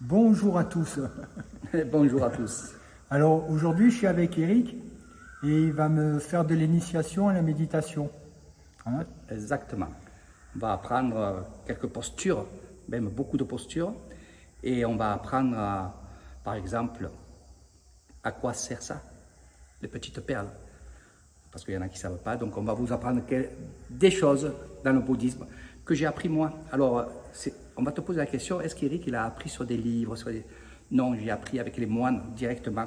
Bonjour à tous. Bonjour à tous. Alors aujourd'hui je suis avec Eric et il va me faire de l'initiation à la méditation. Hein? Exactement. On va apprendre quelques postures, même beaucoup de postures, et on va apprendre, par exemple, à quoi sert ça, les petites perles, parce qu'il y en a qui ne savent pas. Donc on va vous apprendre des choses dans le bouddhisme que j'ai appris moi. Alors on va te poser la question, est-ce qu'Eric il a appris sur des livres Non, j'ai appris avec les moines directement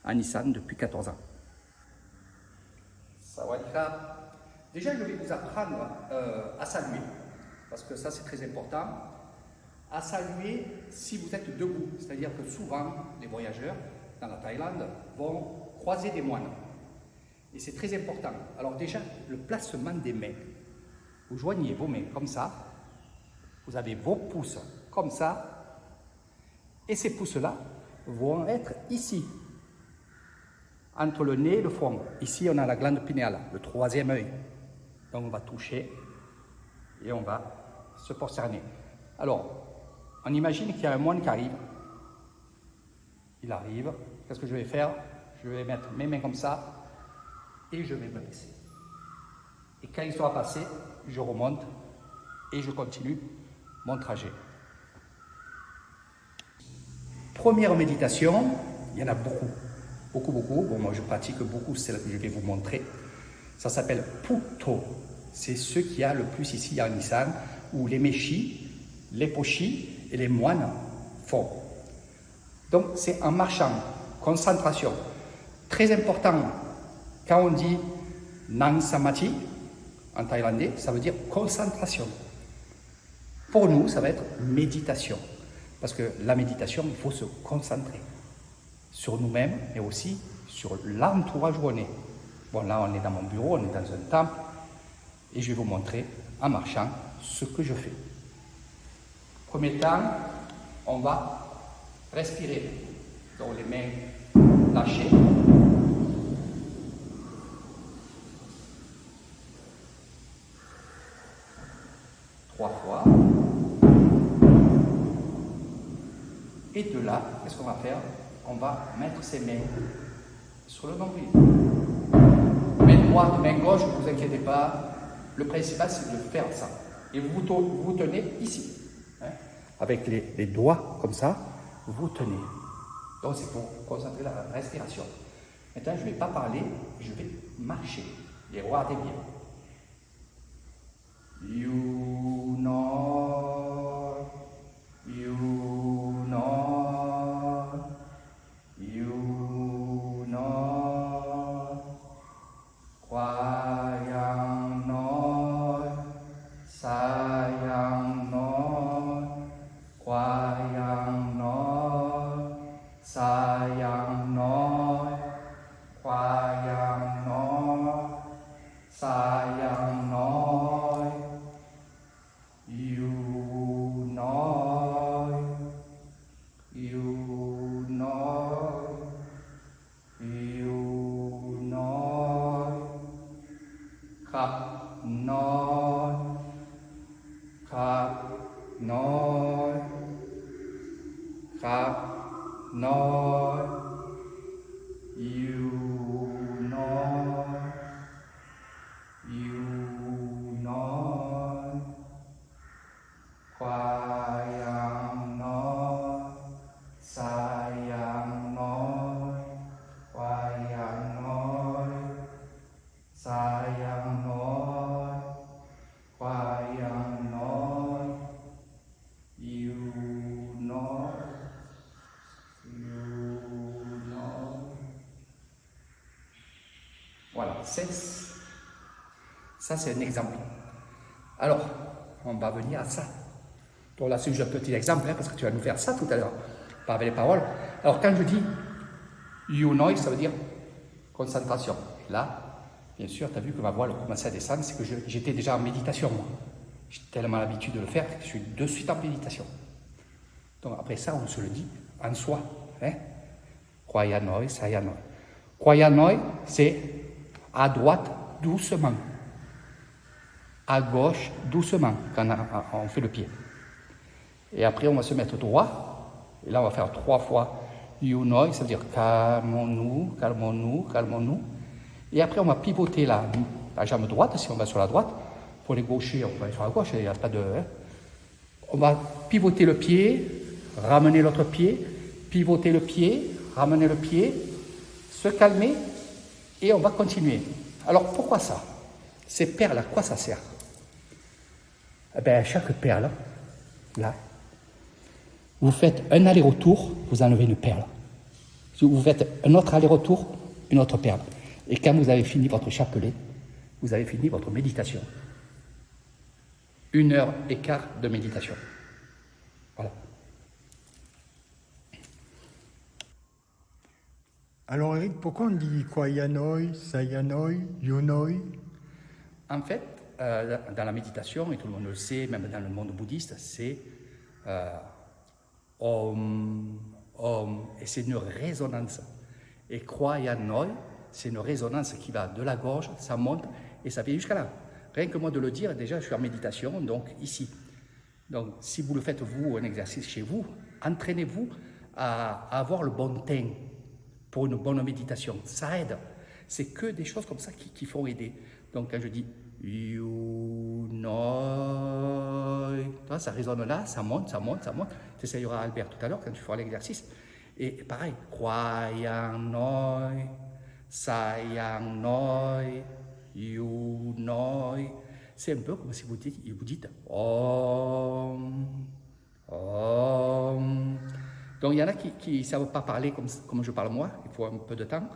en Isan depuis 14 ans. Sawadika. Déjà, je vais vous apprendre à saluer, parce que ça c'est très important. À saluer si vous êtes debout, c'est-à-dire que souvent les voyageurs dans la Thaïlande vont croiser des moines. Et c'est très important. Alors déjà, le placement des mains. Vous joignez vos mains comme ça, vous avez vos pouces comme ça, et ces pouces-là vont être ici, entre le nez et le front. Ici, on a la glande pinéale, le troisième œil. Donc, on va toucher et on va se prosterner. Alors, on imagine qu'il y a un moine qui arrive. Il arrive. Qu'est-ce que je vais faire? Je vais mettre mes mains comme ça et je vais me baisser. Et quand il sera passé, je remonte et je continue mon trajet. Première méditation, il y en a beaucoup. Bon, moi je pratique beaucoup, c'est celle que je vais vous montrer. Ça s'appelle Putto. C'est ce qu'il y a le plus ici en Isan, où les Méchis, les Pochis et les moines font. Donc c'est en marchant, concentration. Très important, quand on dit Nang Samati, en thaïlandais, ça veut dire concentration. Pour nous, ça va être méditation. Parce que la méditation, il faut se concentrer sur nous-mêmes, mais aussi sur l'entourage où on est. Bon, là, on est dans mon bureau, on est dans un temple, et je vais vous montrer, en marchant, ce que je fais. Premier temps, on va respirer. Donc, les mains lâchées. Trois fois. Et de là, qu'est-ce qu'on va faire? On va mettre ses mains sur le nombril. Main droite, main gauche, ne vous inquiétez pas. Le principal, c'est de faire ça. Et vous tenez ici. Hein? Avec les doigts, comme ça, vous tenez. Donc, c'est pour concentrer la respiration. Maintenant, je ne vais pas parler, je vais marcher. Et regardez bien. You know, you know, you know, Kwayang noi, sayang noi, Kwayang noi, sayang noi, Kwayang noi, sayang noi, you know, you know, you know, khắp nơi, khắp nơi, khắp nơi, you know, you know, Kwayang noi, sayang noi, Kwayang noi, sayang noi, Kwayang noi, you know, you know. Voilà, ça c'est un exemple. Alors, on va venir à ça. Donc là, c'est juste un petit exemple, hein, parce que tu vas nous faire ça tout à l'heure, par les paroles. Alors, quand je dis you know, ça veut dire concentration. Et là, bien sûr, tu as vu que ma voix elle commençait à descendre, c'est que j'étais déjà en méditation, moi. J'ai tellement l'habitude de le faire que je suis de suite en méditation. Donc après ça, on se le dit en soi. Hein? Kwayanoi, sayanoi. Kwayanoi, c'est à droite, doucement. À gauche, doucement, quand on fait le pied. Et après, on va se mettre droit Et là, on va faire 3 fois Yunoi, ça veut dire calmons-nous, calmons-nous, calmons-nous. Et après, on va pivoter la jambe droite, si on va sur la droite. Pour les gauchers, on va aller sur la gauche, il n'y a pas de... On va pivoter le pied, ramener l'autre pied, pivoter le pied, ramener le pied, se calmer, et on va continuer. Alors, pourquoi ça? Ces perles, à quoi ça sert? Eh bien, chaque perle, là, vous faites un aller-retour, vous enlevez une perle. Si vous faites un autre aller-retour, une autre perle. Et quand vous avez fini votre chapelet, vous avez fini votre méditation. 1h15 de méditation. Voilà. Alors Eric, pourquoi on dit quoi? Yanoi, Sayanoi, Yunoi? En fait, dans la méditation, et tout le monde le sait, même dans le monde bouddhiste, c'est Om, Om, et c'est une résonance. Et Yanoi, c'est une résonance qui va de la gorge, ça monte et ça vient jusqu'à là. Rien que moi de le dire, déjà je suis en méditation, donc ici. Donc si vous le faites vous, un exercice chez vous, entraînez-vous à avoir le bon teint pour une bonne méditation. Ça aide. C'est que des choses comme ça qui font aider. Donc quand je dis Yunoi, ça résonne là, ça monte, ça monte, ça monte. Tu essayeras Albert tout à l'heure quand tu feras l'exercice. Et pareil, Yanoi, Sayanoi, Yunoi. C'est un peu comme si vous dites Om, Om. Donc il y en a qui ne savent pas parler comme je parle moi, il faut un peu de temps.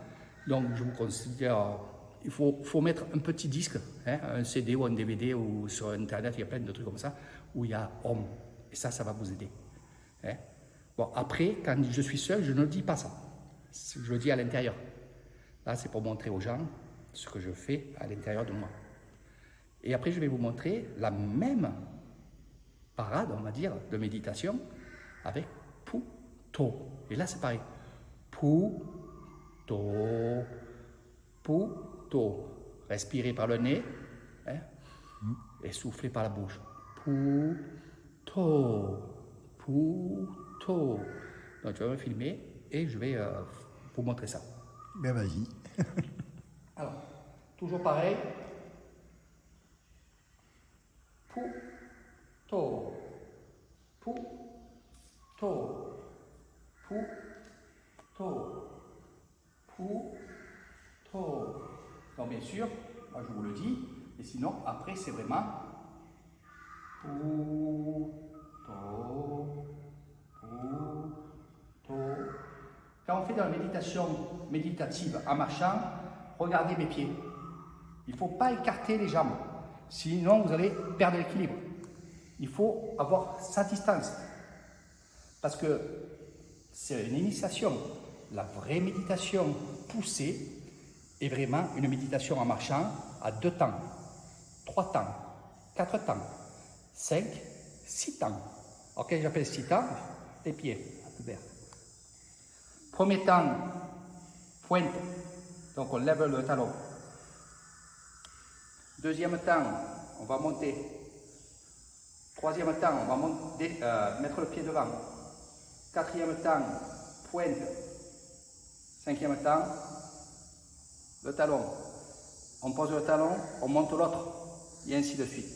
Donc je vous considère, il faut mettre un petit disque, hein, un CD ou un DVD ou sur Internet, il y a plein de trucs comme ça, où il y a Om. Et ça va vous aider. Hein. Bon, après, quand je suis seul, je ne dis pas ça. Je le dis à l'intérieur. Là, c'est pour montrer aux gens ce que je fais à l'intérieur de moi. Et après, je vais vous montrer la même parade, on va dire, de méditation avec Pu-To. Et là, c'est pareil. Pu-To, Pu-To. Respirez par le nez, hein, et soufflez par la bouche. Pu-To, Pu-To. Donc, je vais me filmer et je vais vous montrer ça. Ben vas-y. Alors, toujours pareil. Pu-To, Pu-To, Pu-To, Pu-To. Donc bien sûr, moi je vous le dis, et sinon après c'est vraiment Pu-To, Pu-To. Quand on fait de la méditation méditative en marchant, regardez mes pieds. Il ne faut pas écarter les jambes. Sinon, vous allez perdre l'équilibre. Il faut avoir sa distance. Parce que c'est une initiation. La vraie méditation poussée est vraiment une méditation en marchant à 2 temps, 3 temps, 4 temps, 5, 6 temps. Ok, j'appelle 6 temps, les pieds, Albert. Premier temps, pointe. Donc on lève le talon. Deuxième temps, on va monter. Troisième temps, on va mettre le pied devant. Quatrième temps, pointe. Cinquième temps, le talon. On pose le talon, on monte l'autre, et ainsi de suite.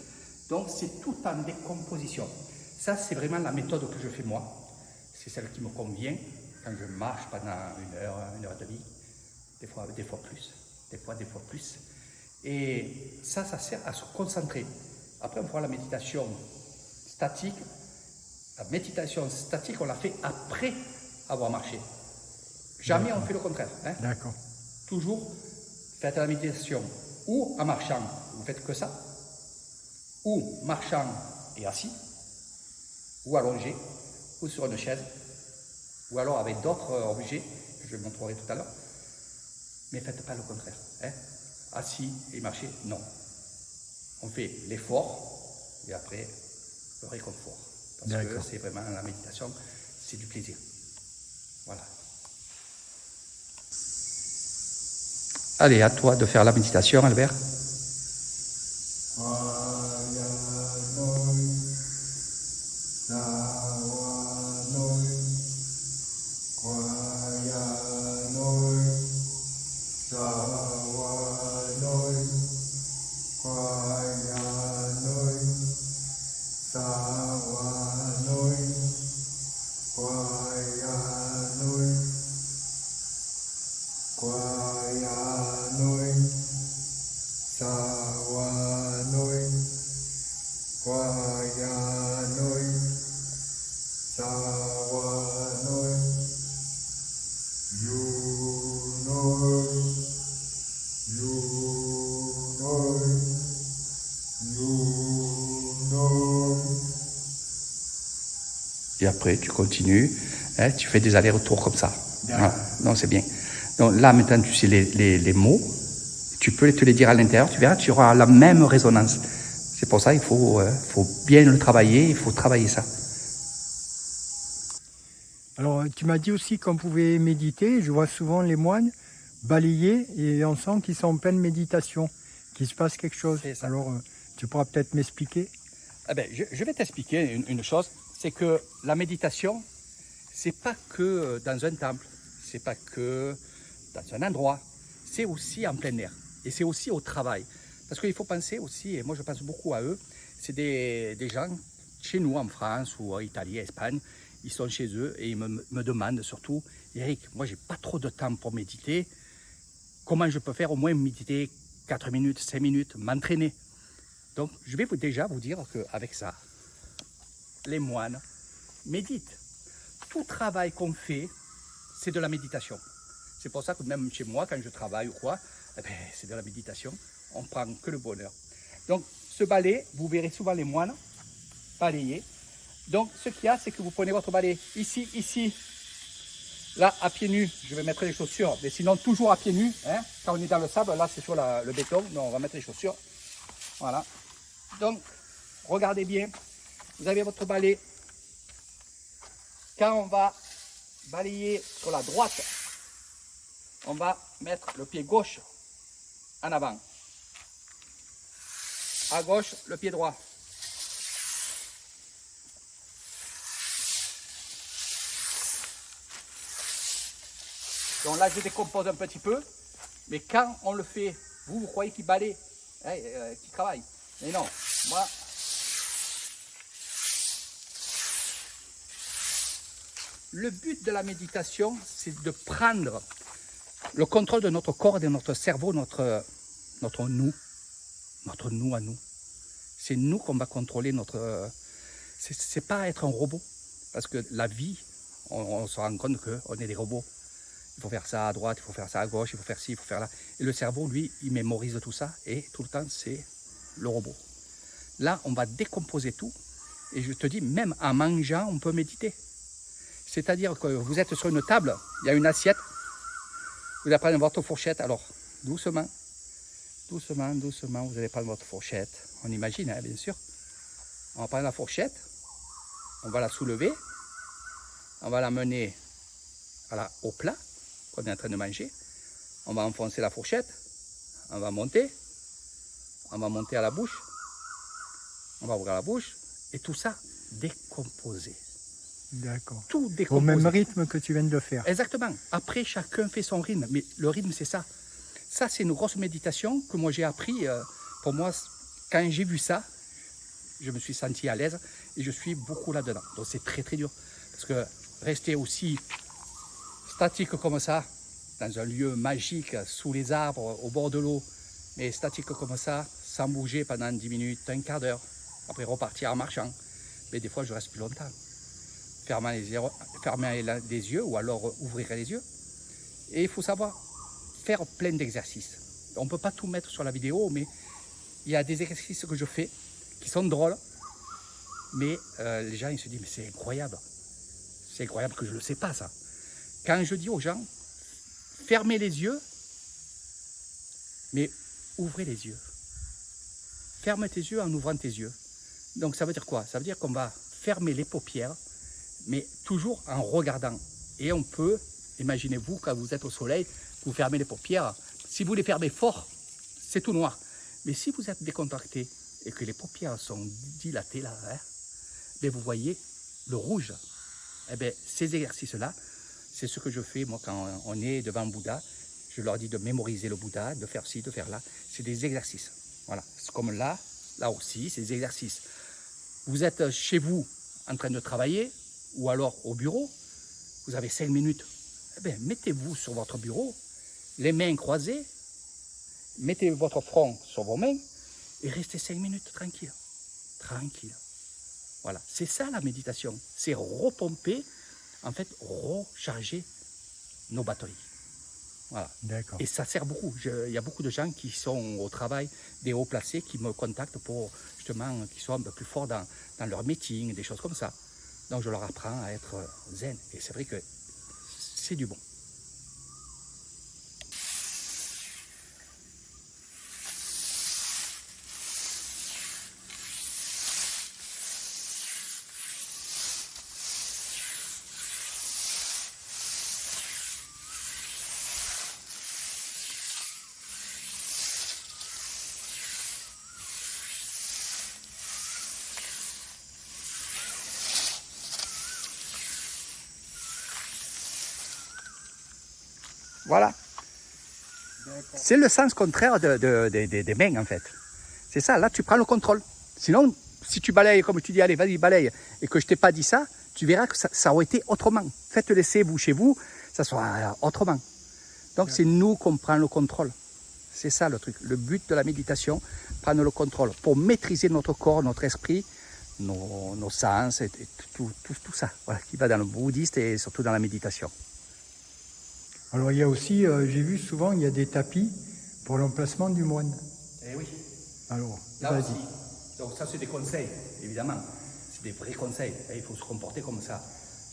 Donc c'est tout en décomposition. Ça, c'est vraiment la méthode que je fais moi. C'est celle qui me convient quand je marche pendant 1 heure et demie, des fois plus, des fois plus. Et ça sert à se concentrer. Après, on fera la méditation statique. La méditation statique, on la fait après avoir marché. Jamais on fait le contraire. Hein. D'accord. Toujours, faites la méditation ou en marchant, vous faites que ça, ou marchant et assis, ou allongé, ou sur une chaise, ou alors avec d'autres objets que je vous montrerai tout à l'heure. Mais faites pas le contraire. Hein. Assis et marcher, non. On fait l'effort et après le réconfort. Parce que c'est vraiment la méditation, c'est du plaisir. Voilà. Allez, à toi de faire la méditation, Albert. Kwayanoi, Kwayanoi, Sawanoi, Kwayanoi, Sawanoi, Yunoi, Yunoi, Yunoi. Et après, tu continues, hein, tu fais des allers-retours comme ça. Voilà. Non, c'est bien. Donc là, maintenant, tu sais les mots. Tu peux te les dire à l'intérieur. Tu verras, tu auras la même résonance. C'est pour ça qu'il faut bien le travailler. Il faut travailler ça. Alors, tu m'as dit aussi qu'on pouvait méditer. Je vois souvent les moines balayer et on sent qu'ils sont en pleine méditation, qu'il se passe quelque chose. Alors, tu pourras peut-être m'expliquer? Eh ben, je vais t'expliquer une chose. C'est que la méditation, c'est pas que dans un temple, c'est pas que dans un endroit, c'est aussi en plein air et c'est aussi au travail. Parce qu'il faut penser aussi, et moi je pense beaucoup à eux, c'est des gens chez nous en France ou en Italie, en Espagne, ils sont chez eux et ils me demandent surtout, Eric, moi j'ai pas trop de temps pour méditer, comment je peux faire au moins méditer 4 minutes, 5 minutes, m'entraîner. Donc je vais déjà vous dire qu'avec ça, les moines méditent. Tout travail qu'on fait, c'est de la méditation. C'est pour ça que même chez moi, quand je travaille ou quoi, eh ben, c'est de la méditation. On prend que le bonheur. Donc, ce balai, vous verrez souvent les moines balayer. Donc, ce qu'il y a, c'est que vous prenez votre balai ici, ici. Là, à pieds nus, je vais mettre les chaussures. Mais sinon, toujours à pieds nus. Hein. Quand on est dans le sable, là, c'est sur le béton. Donc, on va mettre les chaussures. Voilà. Donc, regardez bien. Vous avez votre balai. Quand on va balayer sur la droite, on va mettre le pied gauche en avant. À gauche, le pied droit. Donc là, je décompose un petit peu. Mais quand on le fait, vous croyez qu'il balaye, hein, qu'il travaille. Mais non, moi... Le but de la méditation, c'est de prendre le contrôle de notre corps et de notre cerveau, notre nous à nous. C'est nous qu'on va contrôler notre... c'est pas être un robot. Parce que la vie, on se rend compte qu'on est des robots. Il faut faire ça à droite, il faut faire ça à gauche, il faut faire ci, il faut faire là. Et le cerveau, lui, il mémorise tout ça et tout le temps, c'est le robot. Là, on va décomposer tout. Et je te dis, même en mangeant, on peut méditer. C'est-à-dire que vous êtes sur une table, il y a une assiette, vous allez prendre votre fourchette, alors doucement, doucement, doucement, vous allez prendre votre fourchette, on imagine, hein, bien sûr. On va prendre la fourchette, on va la soulever, on va la mener au plat qu'on est en train de manger, on va enfoncer la fourchette, on va monter à la bouche, on va ouvrir la bouche, et tout ça décomposé. D'accord. Tout décomposé. Au même rythme que tu viens de le faire. Exactement. Après, chacun fait son rythme. Mais le rythme, c'est ça. Ça, c'est une grosse méditation que moi, j'ai appris. Pour moi, quand j'ai vu ça, je me suis senti à l'aise et je suis beaucoup là-dedans. Donc, c'est très, très dur. Parce que rester aussi statique comme ça, dans un lieu magique, sous les arbres, au bord de l'eau, mais statique comme ça, sans bouger pendant 10 minutes, un quart d'heure, après repartir en marchant. Mais des fois, je reste plus longtemps. Fermer les yeux ou alors ouvrir les yeux. Et il faut savoir faire plein d'exercices. On ne peut pas tout mettre sur la vidéo, mais il y a des exercices que je fais qui sont drôles. Mais les gens ils se disent, mais c'est incroyable. C'est incroyable que je ne le sais pas, ça. Quand je dis aux gens, fermez les yeux, mais ouvrez les yeux. Ferme tes yeux en ouvrant tes yeux. Donc ça veut dire quoi? Ça veut dire qu'on va fermer les paupières, mais toujours en regardant. Et on peut, imaginez-vous, quand vous êtes au soleil, vous fermez les paupières. Si vous les fermez fort, c'est tout noir. Mais si vous êtes décontracté et que les paupières sont dilatées là, hein, bien vous voyez le rouge. Eh bien, ces exercices-là, c'est ce que je fais, moi, quand on est devant Bouddha. Je leur dis de mémoriser le Bouddha, de faire ci, de faire là. C'est des exercices. Voilà. C'est comme là aussi, c'est des exercices. Vous êtes chez vous en train de travailler, ou alors au bureau, vous avez 5 minutes, eh bien, mettez-vous sur votre bureau, les mains croisées, mettez votre front sur vos mains et restez 5 minutes tranquille. Tranquille. Voilà, c'est ça la méditation, c'est repomper, en fait, recharger nos batteries. Voilà. D'accord. Et ça sert beaucoup. Il y a beaucoup de gens qui sont au travail, des hauts placés, qui me contactent pour justement qu'ils soient un peu plus forts dans leur meeting, des choses comme ça. Donc je leur apprends à être zen. Et c'est vrai que c'est du bon. Voilà. C'est le sens contraire des mains en fait. C'est ça, là tu prends le contrôle. Sinon, si tu balayes comme tu dis, allez vas-y balaye, et que je t'ai pas dit ça, tu verras que ça aurait été autrement. Faites laisser vous chez vous, ça sera autrement. Donc c'est nous qu'on prend le contrôle. C'est ça le truc. Le but de la méditation, prendre le contrôle pour maîtriser notre corps, notre esprit, nos sens et tout ça, voilà, qui va dans le bouddhiste et surtout dans la méditation. Alors il y a aussi, j'ai vu souvent, il y a des tapis pour l'emplacement du moine. Eh oui. Alors, là vas-y. aussi. Donc ça c'est des conseils, évidemment. C'est des vrais conseils. Et il faut se comporter comme ça.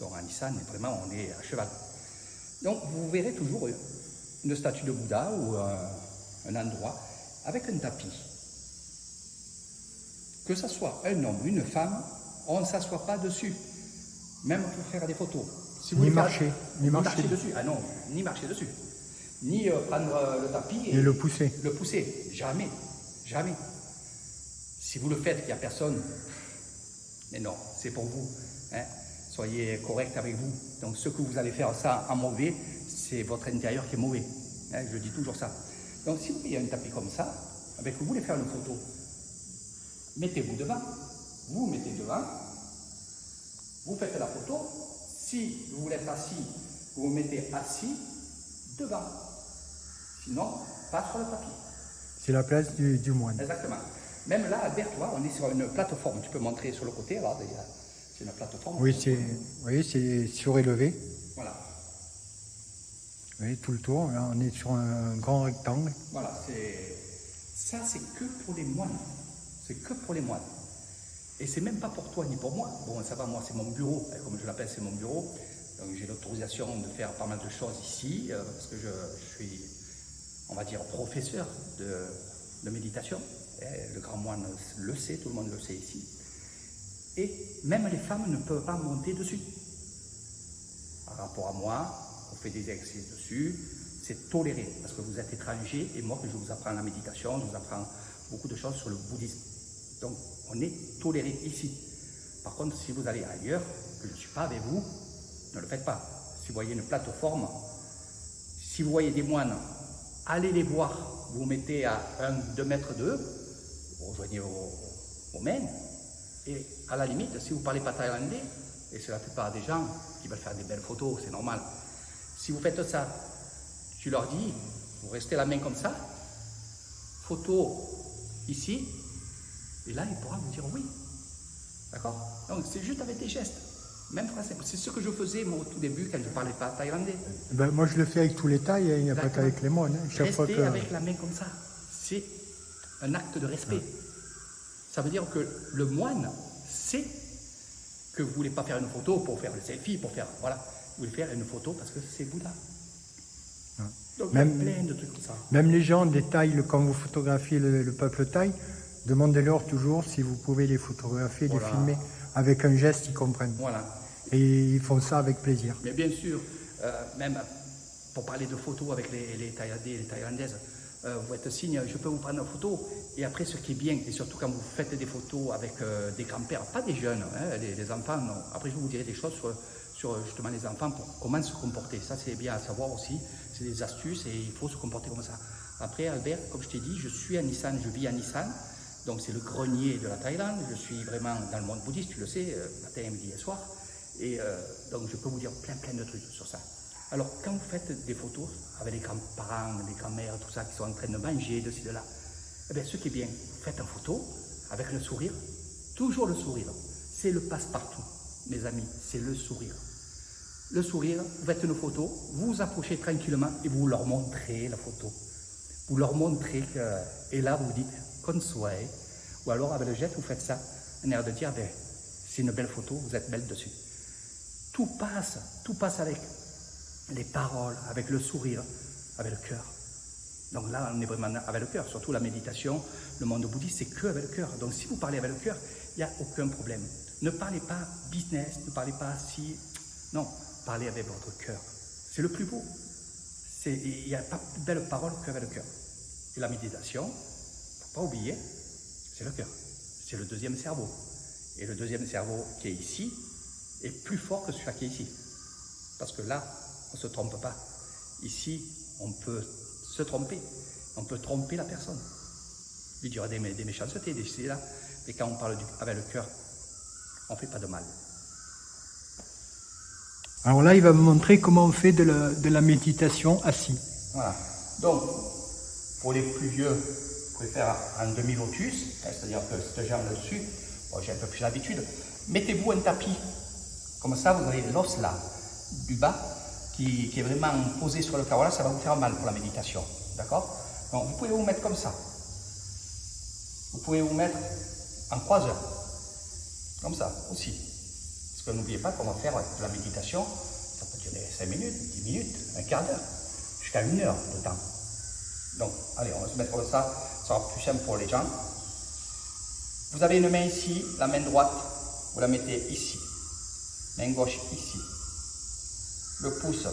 Donc en Nissan, vraiment, on est à cheval. Donc vous verrez toujours une statue de Bouddha ou un endroit avec un tapis. Que ce soit un homme ou une femme, on ne s'assoit pas dessus. Même pour faire des photos. Si vous Ni voulez marcher. ni marcher dessus. Ah non, ni marcher dessus. Ni prendre le tapis Et le pousser. Le pousser. Jamais. Jamais. Si vous le faites, qu'il n'y a personne, mais non, c'est pour vous. Hein. Soyez correct avec vous. Donc ce que vous allez faire ça en mauvais, c'est votre intérieur qui est mauvais. Hein, je dis toujours ça. Donc si vous voyez un tapis comme ça, avec vous voulez faire une photo, mettez-vous devant. Vous mettez devant. Vous faites la photo. Si vous voulez être assis, vous vous mettez assis devant. Sinon, pas sur le tapis. C'est la place du moine. Exactement. Même là, Albert, tu vois, on est sur une plateforme. Tu peux montrer sur le côté, là, c'est une plateforme. Oui, c'est surélevé. Voilà. Oui, tout le tour. Là, on est sur un grand rectangle. Voilà, ça, c'est que pour les moines. C'est que pour les moines. Et c'est même pas pour toi ni pour moi. Bon, ça va, moi, c'est mon bureau. Comme je l'appelle, c'est mon bureau. Donc, j'ai l'autorisation de faire pas mal de choses ici, parce que je suis, on va dire, professeur de méditation. Et le grand moine le sait, tout le monde le sait ici. Et même les femmes ne peuvent pas monter dessus. Par rapport à moi, on fait des exercices dessus. C'est toléré, parce que vous êtes étranger, et moi, que je vous apprends la méditation, je vous apprends beaucoup de choses sur le bouddhisme. Donc, on est toléré ici. Par contre, si vous allez ailleurs, que je ne suis pas avec vous, ne le faites pas. Si vous voyez une plateforme, si vous voyez des moines, allez les voir. Vous vous mettez à 2 mètres d'eux, vous rejoignez aux mains, et à la limite, si vous ne parlez pas thaïlandais, et c'est la plupart des gens qui veulent faire des belles photos, c'est normal. Si vous faites ça, tu leur dis, vous restez la main comme ça, photo ici, et là, il pourra vous dire oui. D'accord? Donc, c'est juste avec des gestes. Même français. C'est ce que je faisais, moi, au tout début, quand je ne parlais pas thaïlandais. Ben, moi, je le fais avec tous les tailles, il n'y a pas qu'avec les moines. Hein. Chaque fois avec la main comme ça. C'est un acte de respect. Ça veut dire que le moine sait que vous ne voulez pas faire une photo pour faire le selfie, pour faire... Voilà. Vous voulez faire une photo parce que c'est Bouddha. Donc, même, il y a plein de trucs comme ça. Même les gens des Thaïs, quand vous photographiez le peuple thaï, demandez-leur toujours si vous pouvez les photographier, les filmer. Avec un geste, ils comprennent. Voilà. Et ils font ça avec plaisir. Mais bien sûr, même pour parler de photos avec les Thaïlandais et les Thaïlandaises, vous faites signe, je peux vous prendre une photo. Et après, ce qui est bien, et surtout quand vous faites des photos avec des grands-pères, pas des jeunes, hein, les enfants, non. Après, je vous dirai des choses sur justement les enfants, pour comment se comporter. Ça, c'est bien à savoir aussi. C'est des astuces et il faut se comporter comme ça. Après, Albert, comme je t'ai dit, je suis à Nissan, je vis à Nissan. Donc c'est le grenier de la Thaïlande, je suis vraiment dans le monde bouddhiste, tu le sais, matin, midi et soir. Et donc je peux vous dire plein de trucs sur ça. Alors quand vous faites des photos avec les grands-parents, les grands-mères, tout ça, qui sont en train de manger, de ci, de là, eh bien ce qui est bien, vous faites une photo avec le sourire, toujours le sourire. C'est le passe-partout, mes amis, c'est le sourire. Le sourire, vous faites une photo, vous vous approchez tranquillement et vous leur montrez la photo. Vous leur montrez que, et là vous dites, consué, ou alors avec le geste, vous faites ça, un air de dire, ben, c'est une belle photo, vous êtes belle dessus. Tout passe avec les paroles, avec le sourire, avec le cœur. Donc là, on est vraiment avec le cœur, surtout la méditation, le monde bouddhiste, c'est que avec le cœur. Donc si vous parlez avec le cœur, il n'y a aucun problème. Ne parlez pas business, ne parlez pas si... Non, parlez avec votre cœur. C'est le plus beau. Il n'y a pas de belle parole qu'avec le cœur. Et la méditation, il ne faut pas oublier, c'est le cœur. C'est le deuxième cerveau. Et le deuxième cerveau qui est ici est plus fort que celui qui est ici. Parce que là, on ne se trompe pas. Ici, on peut se tromper. On peut tromper la personne. Il y aura des méchancetés, des choses là. Mais quand on parle avec le cœur, on ne fait pas de mal. Alors là, il va me montrer comment on fait de la méditation assis. Voilà. Donc, pour les plus vieux, vous pouvez faire un demi-lotus, c'est-à-dire que cette jambe dessus, bon, j'ai un peu plus l'habitude. Mettez-vous un tapis. Comme ça, vous avez l'os là, du bas, qui est vraiment posé sur le carreau. Là, ça va vous faire mal pour la méditation. D'accord? Donc, vous pouvez vous mettre comme ça. Vous pouvez vous mettre en croiseur. Comme ça, aussi. Parce que n'oubliez pas qu'on va faire de la méditation, ça peut durer 5 minutes, 10 minutes, un quart d'heure, jusqu'à 1 heure de temps. Donc, allez, on va se mettre comme ça sera plus simple pour les gens. Vous avez une main ici, la main droite, vous la mettez ici. Main gauche ici. Le pouce,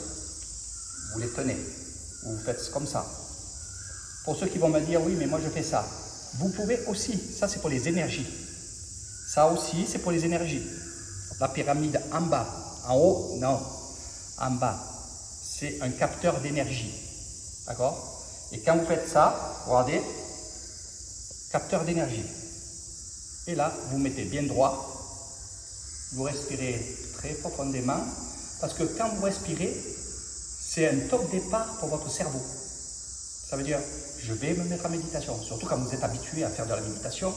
vous les tenez, vous faites comme ça. Pour ceux qui vont me dire, oui, mais moi je fais ça. Vous pouvez aussi, ça c'est pour les énergies. Ça aussi, c'est pour les énergies. La pyramide en bas, en haut, non. En bas, c'est un capteur d'énergie. D'accord? Et quand vous faites ça, regardez, capteur d'énergie. Et là, vous mettez bien droit. Vous respirez très profondément. Parce que quand vous respirez, c'est un top départ pour votre cerveau. Ça veut dire, je vais me mettre en méditation. Surtout quand vous êtes habitué à faire de la méditation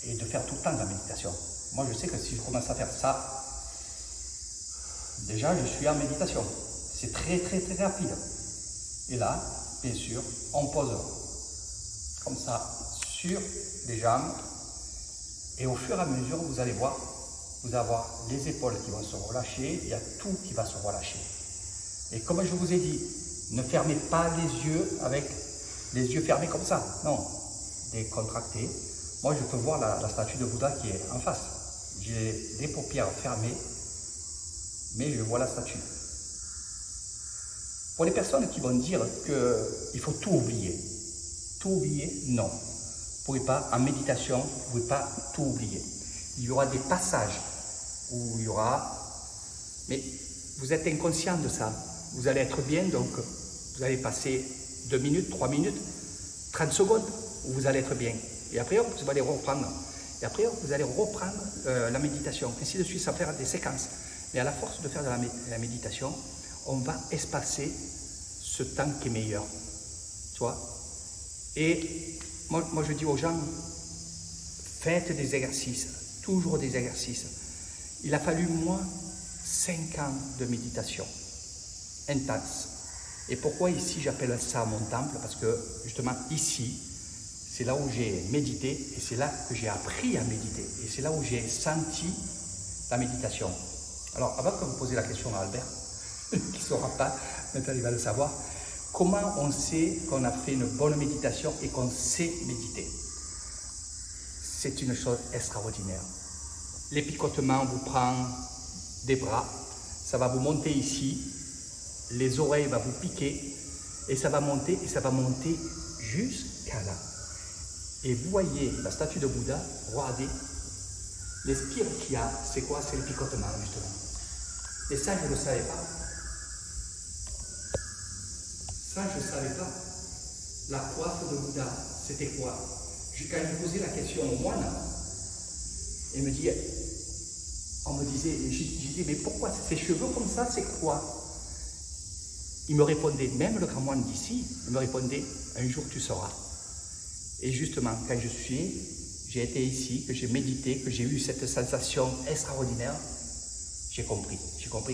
et de faire tout le temps de la méditation. Moi, je sais que si je commence à faire ça, déjà, je suis en méditation. C'est très rapide. Et là, bien sûr, on pose comme ça sur les jambes. Et au fur et à mesure, vous allez voir, vous allez avoir les épaules qui vont se relâcher. Il y a tout qui va se relâcher. Et comme je vous ai dit, ne fermez pas les yeux avec les yeux fermés comme ça. Non, décontractés. Moi, je peux voir la statue de Bouddha qui est en face. J'ai les paupières fermées, mais je vois la statue. Pour les personnes qui vont dire qu'il faut tout oublier, non. Vous ne pouvez pas, en méditation, vous ne pouvez pas tout oublier. Il y aura des passages où il y aura... Mais vous êtes inconscient de ça. Vous allez être bien, donc vous allez passer 2 minutes, 3 minutes, 30 secondes, où vous allez être bien. Et après, vous allez reprendre. Et après, vous allez reprendre la méditation. Ainsi de suite, ça va faire des séquences. Mais à la force de faire de la méditation, on va espacer ce temps qui est meilleur. Tu vois? Et moi, je dis aux gens, faites des exercices, toujours des exercices. Il a fallu, moi, 5 ans de méditation intense. Et pourquoi ici, j'appelle ça mon temple? Parce que, justement, ici, c'est là où j'ai médité et c'est là que j'ai appris à méditer. Et c'est là où j'ai senti la méditation. Alors, avant que vous posiez la question à Albert, qui ne saura pas, maintenant il va le savoir, comment on sait qu'on a fait une bonne méditation et qu'on sait méditer? C'est une chose extraordinaire. Les picotements vous prennent des bras, ça va vous monter ici, les oreilles vont vous piquer et ça va monter jusqu'à là. Et vous voyez la statue de Bouddha, regardez, les spires qu'il y a, c'est quoi? C'est le picotement, justement. Et ça, je ne le savais pas. Ça, je ne savais pas. La coiffe de Bouddha, c'était quoi? Quand je posais la question au moine, il me dit, on me disait, je disais, mais pourquoi ces cheveux comme ça, c'est quoi? Il me répondait, même le grand moine d'ici, il me répondait, un jour tu sauras. Et justement, quand j'ai été ici, que j'ai médité, que j'ai eu cette sensation extraordinaire, j'ai compris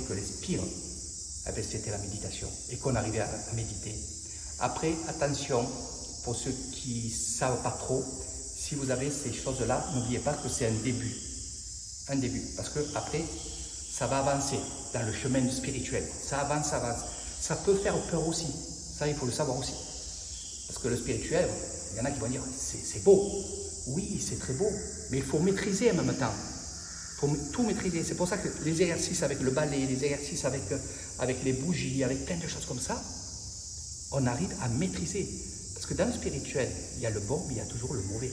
que les spires, eh bien, c'était la méditation, et qu'on arrivait à méditer. Après, attention, pour ceux qui ne savent pas trop, si vous avez ces choses-là, n'oubliez pas que c'est un début, parce que après, ça va avancer dans le chemin spirituel, ça avance, ça peut faire peur aussi, ça il faut le savoir aussi, parce que le spirituel, il y en a qui vont dire, c'est beau, oui, c'est très beau, mais il faut maîtriser en même temps. Il faut tout maîtriser. C'est pour ça que les exercices avec le balai, les exercices avec les bougies, avec plein de choses comme ça, on arrive à maîtriser. Parce que dans le spirituel, il y a le bon, mais il y a toujours le mauvais.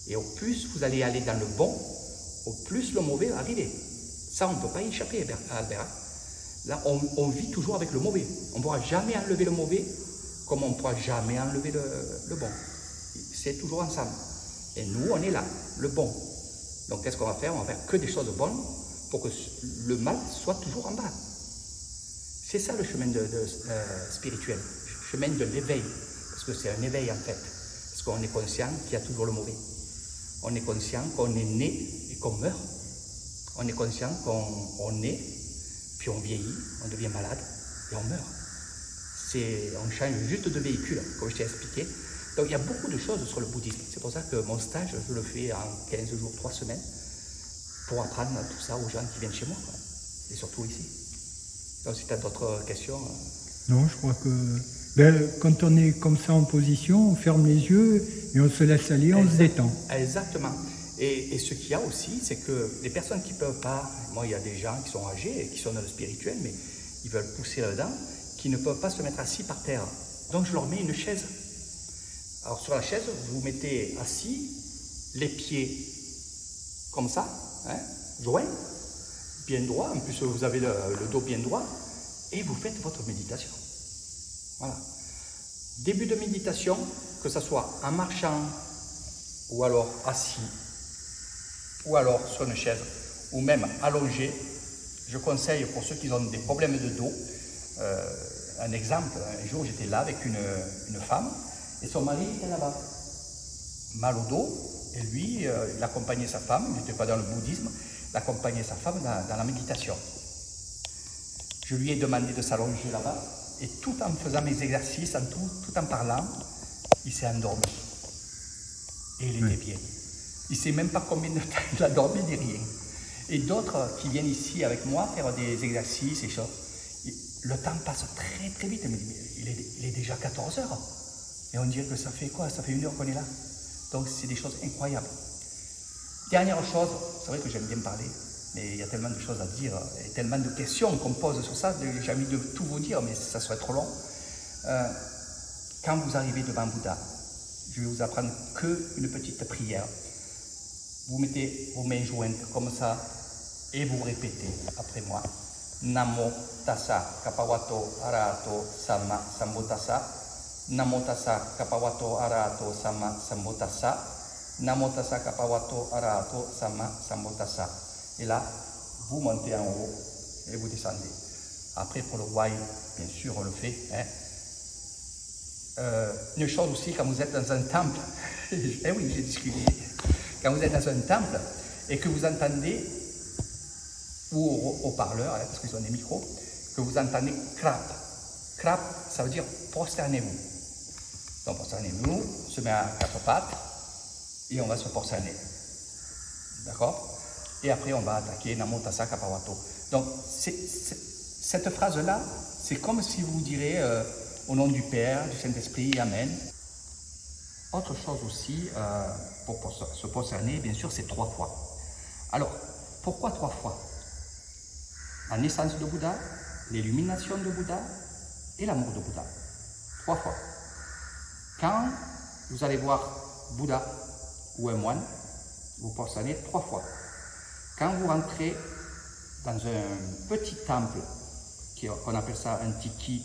Et au plus vous allez aller dans le bon, au plus le mauvais va arriver. Ça, on ne peut pas y échapper, Albert. Là, on vit toujours avec le mauvais. On ne pourra jamais enlever le mauvais comme on ne pourra jamais enlever le bon. C'est toujours ensemble. Et nous, on est là, le bon. Donc, qu'est-ce qu'on va faire? On va faire que des choses bonnes pour que le mal soit toujours en bas. C'est ça le chemin spirituel, le chemin de l'éveil. Parce que c'est un éveil en fait. Parce qu'on est conscient qu'il y a toujours le mauvais. On est conscient qu'on est né et qu'on meurt. On est conscient qu'on naît, puis on vieillit, on devient malade et on meurt. On change juste de véhicule, comme je t'ai expliqué. Donc il y a beaucoup de choses sur le bouddhisme. C'est pour ça que mon stage, je le fais en 15 jours, 3 semaines, pour apprendre tout ça aux gens qui viennent chez moi, quoi. Et surtout ici. Donc si tu as d'autres questions... Non, je crois que quand on est comme ça en position, on ferme les yeux et on se laisse aller, on se détend. Exactement. Et ce qu'il y a aussi, c'est que les personnes qui ne peuvent pas... Moi, il y a des gens qui sont âgés et qui sont dans le spirituel, mais ils veulent pousser là-dedans, qui ne peuvent pas se mettre assis par terre. Donc je leur mets une chaise. Alors sur la chaise, vous mettez assis, les pieds comme ça, hein, joints, bien droit, en plus vous avez le dos bien droit, et vous faites votre méditation. Voilà. Début de méditation, que ce soit en marchant, ou alors assis, ou alors sur une chaise, ou même allongé. Je conseille pour ceux qui ont des problèmes de dos, un exemple, un jour j'étais là avec une femme, et son mari était là-bas, mal au dos, et lui, il accompagnait sa femme, il n'était pas dans le bouddhisme, il accompagnait sa femme dans la méditation. Je lui ai demandé de s'allonger là-bas, et tout en faisant mes exercices, tout en parlant, il s'est endormi. Et il était bien. Il ne sait même pas combien de temps il a dormi, ni rien. Et d'autres qui viennent ici avec moi faire des exercices et choses, le temps passe très très vite. Il est déjà 14 heures. Et on dirait que ça fait quoi? Ça fait 1 heure qu'on est là. Donc c'est des choses incroyables. Dernière chose, c'est vrai que j'aime bien parler, mais il y a tellement de choses à dire et tellement de questions qu'on pose sur ça. J'ai envie de tout vous dire, mais ça serait trop long. Quand vous arrivez devant Bouddha, je vais vous apprendre qu'une petite prière. Vous mettez vos mains jointes comme ça et vous répétez après moi. Namo tassa kapawato arahato sama sambuddhassa. Namo tassa kapawato arahato sama sambuddhassa. Namo tassa kapawato arahato sama sambuddhassa. Et là, vous montez en haut et vous descendez. Après, pour le why, bien sûr, on le fait. Hein. Une chose aussi, quand vous êtes dans un temple, eh oui, j'ai discuté. Quand vous êtes dans un temple et que vous entendez, ou au parleur, hein, parce qu'ils ont des micros, que vous entendez crap. Crap, ça veut dire prosternez-vous. Donc prosternez-vous, on se met à 4 pattes et on va se prosterner. D'accord? Et après on va attaquer Namo Tassa Kapawato. Donc cette phrase-là, c'est comme si vous direz au nom du Père, du Saint-Esprit, Amen. Autre chose aussi, pour se prosterner, bien sûr, c'est 3 fois. Alors, pourquoi 3 fois? La naissance de Bouddha, l'illumination de Bouddha et l'amour de Bouddha. 3 fois. Quand vous allez voir Bouddha ou un moine, vous prosternez 3 fois. Quand vous rentrez dans un petit temple, qu'on appelle ça un tiki,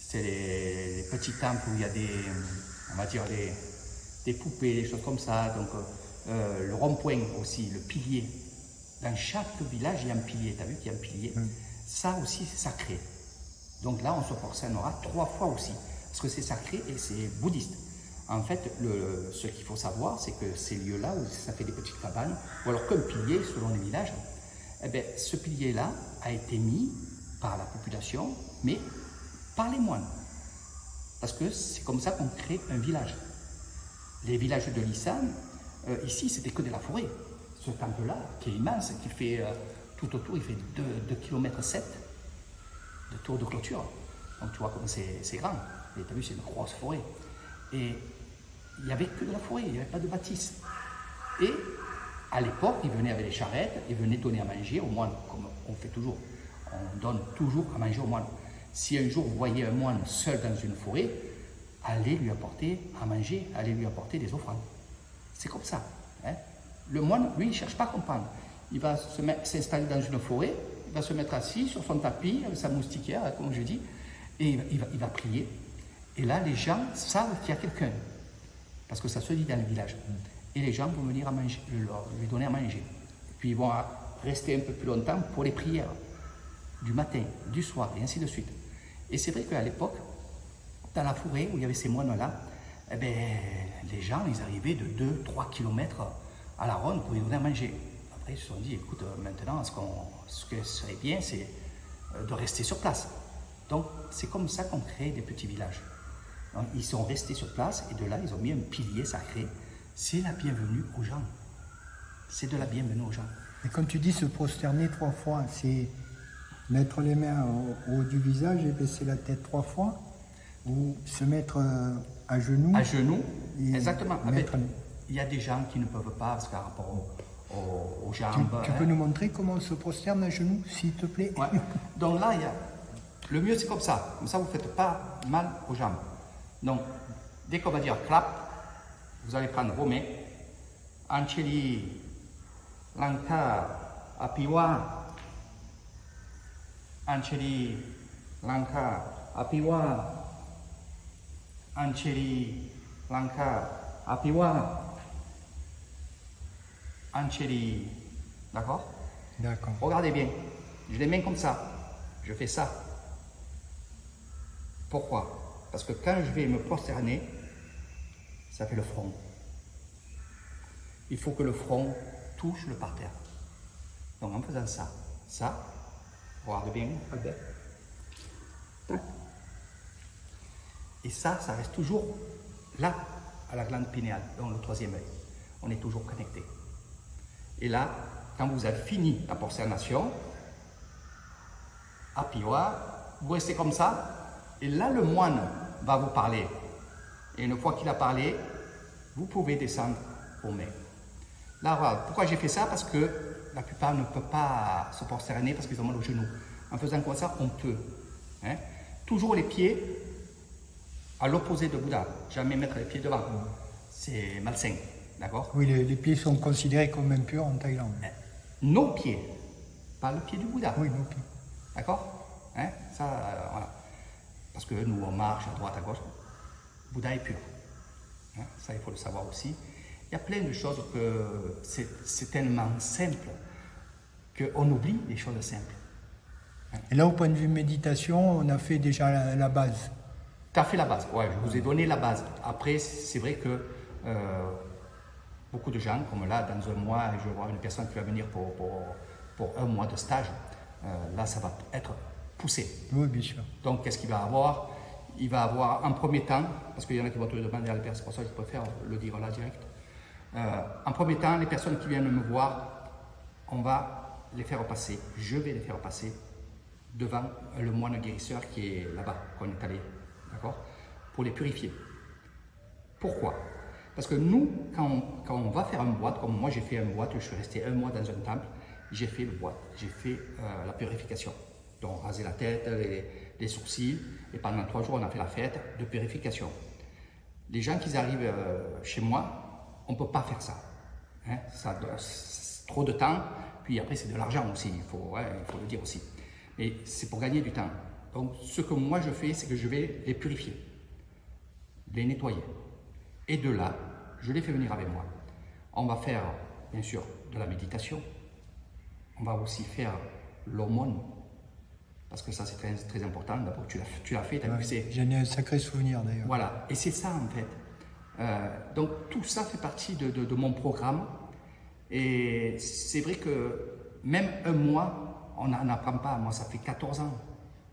c'est les petits temples où il y a on va dire des poupées, des choses comme ça, donc le rond-point aussi, le pilier, dans chaque village, il y a un pilier. Tu as vu qu'il y a un pilier? Ça aussi, c'est sacré. Donc là, on se prosternera 3 fois aussi, parce que c'est sacré et c'est bouddhiste. En fait, ce qu'il faut savoir, c'est que ces lieux-là, où ça fait des petites cabanes, ou alors comme pilier selon les villages, eh bien, ce pilier-là a été mis par la population, mais par les moines. Parce que c'est comme ça qu'on crée un village. Les villages de l'Issan, ici, c'était que de la forêt. Ce temple-là, qui est immense, qui fait tout autour, il fait 2,7 km de tour de clôture. Donc tu vois comme c'est grand. Et tu as vu, c'est une grosse forêt. Et il n'y avait que de la forêt, il n'y avait pas de bâtisse. Et à l'époque, ils venaient avec les charrettes, ils venaient donner à manger aux moines, comme on fait toujours. On donne toujours à manger aux moines. Si un jour vous voyez un moine seul dans une forêt, allez lui apporter à manger, allez lui apporter des offrandes. C'est comme ça. Hein. Le moine, lui, il ne cherche pas à comprendre. Il va s'installer dans une forêt, il va se mettre assis sur son tapis, avec sa moustiquaire, comme je dis, et il va prier. Et là, les gens savent qu'il y a quelqu'un, parce que ça se dit dans le village. Et les gens vont venir à manger, lui donner à manger. Puis ils vont rester un peu plus longtemps pour les prières, du matin, du soir, et ainsi de suite. Et c'est vrai qu'à l'époque, dans la forêt où il y avait ces moines-là, eh bien, les gens, ils arrivaient de 2-3 km à la ronde pour y donner à manger. Après, ils se sont dit, écoute, maintenant, ce que serait bien, c'est de rester sur place. Donc, c'est comme ça qu'on crée des petits villages. Donc, ils sont restés sur place et de là, ils ont mis un pilier sacré. C'est la bienvenue aux gens. C'est de la bienvenue aux gens. Et quand tu dis se prosterner 3 fois, c'est mettre les mains au haut du visage et baisser la tête 3 fois, ou se mettre à genoux. À genoux, exactement. Mettre... Il y a des gens qui ne peuvent pas parce qu'à rapport aux jambes. Tu peux nous montrer comment on se prosterne à genoux, s'il te plaît? Ouais. Donc là, le mieux c'est comme ça. Comme ça, vous ne faites pas mal aux jambes. Donc, dès qu'on va dire clap, vous allez prendre vos mains. Ancheli, Lanka, Apiwa. Ancheli, Lanka, Apiwa. Ancheli, Lanka, Apiwa. Ancheli. D'accord? D'accord. Regardez bien. J'ai les mains comme ça. Je fais ça. Pourquoi? Parce que quand je vais me prosterner, ça fait le front. Il faut que le front touche le parterre. Donc en faisant ça, regarde bien, Albert. Tac. Et ça reste toujours là, à la glande pinéale, dans le 3e œil. On est toujours connecté. Et là, quand vous avez fini la prosternation, à Piwa, vous restez comme ça, et là le moine va vous parler. Et une fois qu'il a parlé, vous pouvez descendre vos mains. Là, voilà. Pourquoi j'ai fait ça? Parce que la plupart ne peuvent pas se prosterner parce qu'ils ont mal aux genoux. En faisant comme ça, on peut. Hein? Toujours les pieds à l'opposé de Bouddha. Jamais mettre les pieds devant. C'est malsain. D'accord? Oui, les pieds sont considérés comme impurs en Thaïlande. Nos pieds, pas le pied du Bouddha. Oui, nos pieds. D'accord? Hein? Ça, voilà. Parce que nous, on marche à droite, à gauche. Bouddha est pur. Hein? Ça, il faut le savoir aussi. Il y a plein de choses que c'est tellement simple qu'on oublie les choses simples. Hein? Et là, au point de vue méditation, on a fait déjà la base. Tu as fait la base, ouais, je vous ai donné la base. Après, c'est vrai que beaucoup de gens, comme là, dans un mois, je vois une personne qui va venir pour 1 mois de stage, là, ça va être poussé. Oui, bien sûr. Donc, qu'est-ce qu'il va avoir? Il va avoir en premier temps, parce qu'il y en a qui vont te le demander à la personne, c'est pour ça que je préfère le dire là direct. En premier temps, les personnes qui viennent me voir, on va les faire passer, je vais les faire passer devant le moine guérisseur qui est là-bas, qu'on est allé, d'accord? Pour les purifier. Pourquoi? Parce que nous, quand on va faire une boîte, comme moi j'ai fait une boîte, je suis resté 1 mois dans un temple, j'ai fait le boîte, j'ai fait la purification. Donc raser la tête, les sourcils, et pendant 3 jours on a fait la fête de purification. Les gens qui arrivent chez moi, on ne peut pas faire ça. Hein? C'est trop de temps, puis après c'est de l'argent aussi, il faut le dire aussi. Mais c'est pour gagner du temps. Donc ce que moi je fais, c'est que je vais les purifier, les nettoyer. Et de là, je les fais venir avec moi. On va faire, bien sûr, de la méditation. on va aussi faire l'aumône. Parce que ça, c'est très, très important. D'abord, tu l'as fait, tu as vu que c'est... J'en ai un sacré souvenir d'ailleurs. Voilà, et c'est ça en fait. Donc tout ça fait partie de mon programme. Et c'est vrai que même un mois, on n'en apprend pas. Moi, ça fait 14 ans.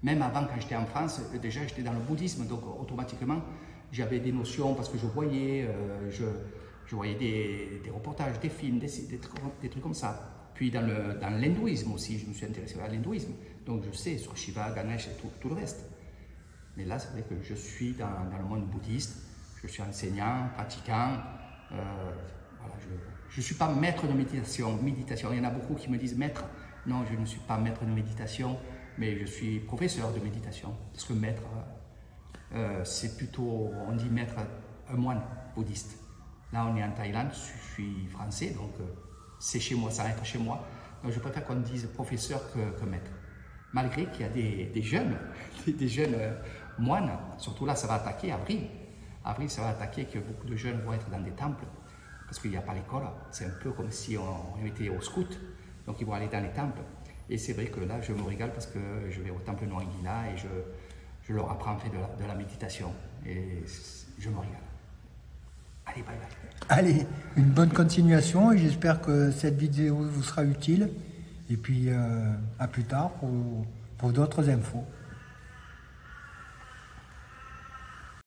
Même avant, quand j'étais en France, déjà, j'étais dans le bouddhisme. Donc automatiquement, j'avais des notions parce que je voyais des reportages, des films, des trucs comme ça. Puis dans l'hindouisme aussi, je me suis intéressé à l'hindouisme. Donc je sais sur Shiva, Ganesh et tout le reste. Mais là, c'est vrai que je suis dans le monde bouddhiste. Je suis enseignant, pratiquant. Voilà, je ne suis pas maître de méditation. Il y en a beaucoup qui me disent maître. Non, je ne suis pas maître de méditation, mais je suis professeur de méditation. Parce que maître, c'est plutôt, on dit maître, un moine bouddhiste. Là, on est en Thaïlande, je suis français, donc c'est chez moi, ça reste chez moi. Donc je préfère qu'on dise professeur que maître. Malgré qu'il y a des jeunes, des jeunes moines, surtout là, ça va attaquer avril. Avril, ça va attaquer que beaucoup de jeunes vont être dans des temples, parce qu'il n'y a pas l'école. C'est un peu comme si on était au scout, donc ils vont aller dans les temples. Et c'est vrai que là, je me régale parce que je vais au temple Noangila et je leur apprends en fait de la méditation. Et je me régale. Allez, bye bye. Allez, une bonne continuation et j'espère que cette vidéo vous sera utile. Et puis à plus tard pour d'autres infos.